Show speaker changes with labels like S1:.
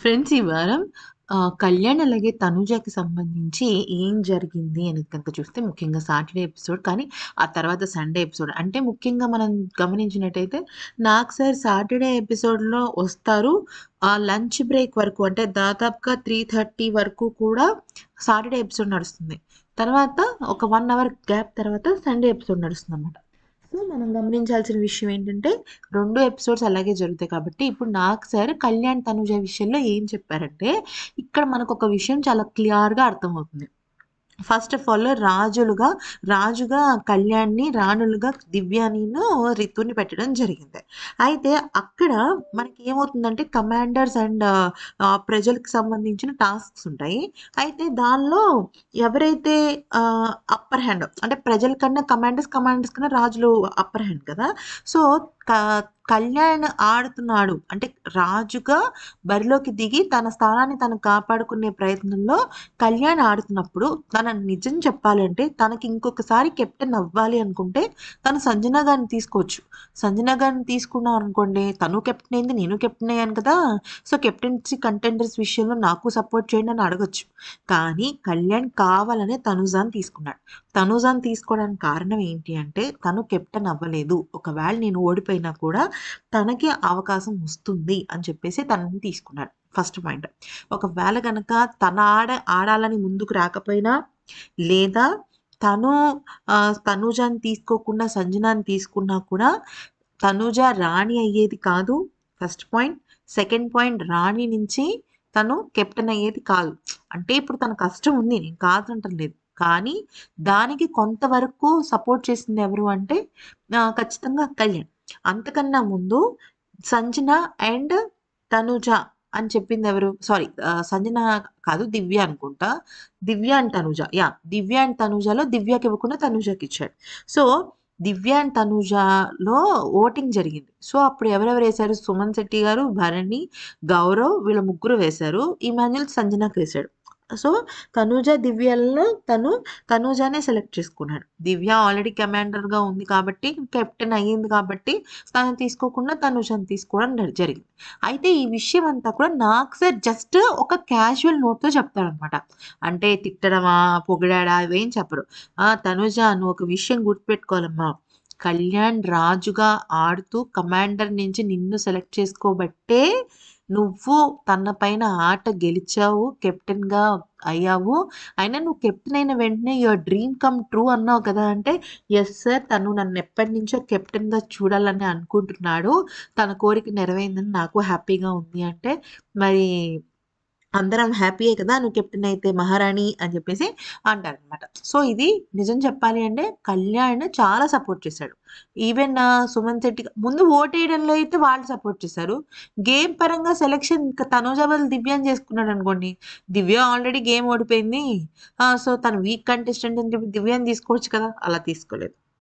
S1: Friends ఈ వారం కళ్యాణ్ అలాగే తనూజకి సంబంధించి ఏం జరిగింది అనేది కనుక చూస్తే ముఖ్యంగా సాటర్డే ఎపిసోడ్ కానీ ఆ తర్వాత సండే ఎపిసోడ్ అంటే ముఖ్యంగా మనం గమనించినట్టయితే నాకు సార్ సాటర్డే ఎపిసోడ్లో వస్తారు ఆ లంచ్ బ్రేక్ వరకు అంటే దాదాపుగా 3:30 వరకు కూడా సాటర్డే ఎపిసోడ్ నడుస్తుంది. తర్వాత ఒక 1 అవర్ గ్యాప్ తర్వాత సండే ఎపిసోడ్ నడుస్తుంది అనమాట. సో మనం గమనించాల్సిన విషయం ఏంటంటే 2 ఎపిసోడ్స్ అలాగే జరుగుతాయి కాబట్టి, ఇప్పుడు నాకు సార్ కళ్యాణ్, తనుజ విషయంలో ఏం చెప్పారంటే, ఇక్కడ మనకొక విషయం చాలా క్లియర్‌గా అర్థమవుతుంది. ఫస్ట్ ఆఫ్ ఆల్ రాజుగా కళ్యాణ్‌ని, రాణులుగా దివ్యానిను, రితుని పెట్టడం జరిగింది. అయితే అక్కడ మనకేమవుతుందంటే కమాండర్స్ అండ్ ప్రజలకు సంబంధించిన టాస్క్స్ ఉంటాయి. అయితే దానిలో ఎవరైతే అప్పర్ హ్యాండ్ అంటే ప్రజల కన్నా కమాండర్స్ కన్నా రాజులు అప్పర్ హ్యాండ్ కదా! సో, క కళ్యాణ్ ఆడుతున్నాడు. అంటే రాజుగా బరిలోకి దిగి తన స్థానాన్ని తను కాపాడుకునే ప్రయత్నంలో కళ్యాణ్ ఆడుతున్నప్పుడు నిజం చెప్పాలంటే తనకి ఇంకొకసారి కెప్టెన్ అవ్వాలి అనుకుంటే తను సంజన గారిని తీసుకోవచ్చు. సంజన గారిని తీసుకున్నాం అనుకోండి తను కెప్టెన్ అయింది. నేను కెప్టెన్ అయ్యాను కదా! సో, కెప్టెన్సీ కంటెండర్స్ విషయంలో నాకు సపోర్ట్ చేయండి అని అడగొచ్చు. కానీ కళ్యాణ్ కావాలనే తనుజాని తీసుకున్నాడు. తనుజాని తీసుకోవడానికి కారణం ఏంటి అంటే తను కెప్టెన్ అవ్వలేదు. ఒకవేళ నేను ఓడిపోయినా కూడా తనకి అవకాశం వస్తుంది అని చెప్పేసి తనని తీసుకున్నాడు. First point. ఒకవేళ గనక ఆడాలని ముందుకు రాకపోయినా, లేదా తను తనూజని తీసుకోకుండా సంజనాని తీసుకున్నా కూడా, తనూజ రాణి అయ్యేది కాదు. First point. సెకండ్ పాయింట్ రాణి నుంచి తను కెప్టెన్ అయ్యేది కాదు. అంటే ఇప్పుడు తన కష్టం ఉంది. నేను కాదంటలేదు. కానీ దానికి కొంతవరకు సపోర్ట్ చేసింది ఎవరు అంటే ఖచ్చితంగా కళ్యాణ్. అంతకన్నా ముందు సంజన అండ్ తనూజ అని చెప్పిందెవరు? సారీ సంజన కాదు దివ్య అనుకుంటా. Divya and Tanuja. Yeah! Divya and తనూజలో దివ్యకివ్వకుండా తనూజకిచ్చాడు. సో, దివ్య అండ్ తనూజలో ఓటింగ్ జరిగింది. సో, అప్పుడు ఎవరెవరేశారు? సుమన్ శెట్టి గారు, భరణి, గౌరవ్ వీళ్ళ ముగ్గురు వేశారు. ఇమాన్యుల్ సంజనకేశాడు. సో, దివ్యలలో తనూజనే సెలెక్ట్ చేసుకున్నాడు. దివ్య ఆల్రెడీ కమాండర్‌గా ఉంది కాబట్టి, కెప్టెన్ అయ్యింది కాబట్టి, తనని తీసుకోకుండా తనూజని తీసుకోవడం జరిగింది. అయితే ఈ విషయం అంతా కూడా నాకు సార్ జస్ట్ ఒక క్యాజువల్ నోట్‌తో చెప్తాడనమాట. అంటే తిట్టడమా, పొగిడాడా ఇవేం చెప్పరు. తనూజ నువ్వు ఒక విషయం గుర్తుపెట్టుకోవాలమ్మా. కళ్యాణ్ రాజుగా ఆడుతూ కమాండర్ నుంచి నిన్ను సెలెక్ట్ చేసుకోబట్టే నువ్వు తన పైన ఆట గెలిచావు. కెప్టెన్‌గా అయ్యావు. అయినా నువ్వు కెప్టెన్ అయిన వెంటనే యువర్ డ్రీమ్ కమ్ ట్రూ అన్నావు కదా! అంటే యెస్ సార్. తను నన్నెప్పటినుంచో కెప్టెన్‌గా చూడాలని అనుకుంటున్నాడు. తన కోరిక నెరవేరిందని నాకు హ్యాపీగా ఉంది అంటే, మరి అందరం హ్యాపీయే కదా! నువ్వు కెప్టెన్ అయితే మహారాణి అని చెప్పేసి అంటారనమాట. సో, ఇది నిజం చెప్పాలి అంటే కళ్యాణ్ చాలా సపోర్ట్ చేశాడు. ఈవెన్ సుమన్ శెట్టి ముందు ఓటేయడంలో అయితే వాళ్ళు సపోర్ట్ చేశారు. గేమ్ పరంగా సెలక్షన్ తనూజ బదులు దివ్యని చేసుకున్నాడనుకోండి. దివ్య ఆల్రెడీ గేమ్ ఓడిపోయింది. సో, తను వీక్ కంటెస్టెంట్ అని చెప్పి దివ్యని తీసుకోవచ్చు కదా! అలా తీసుకోలేదు.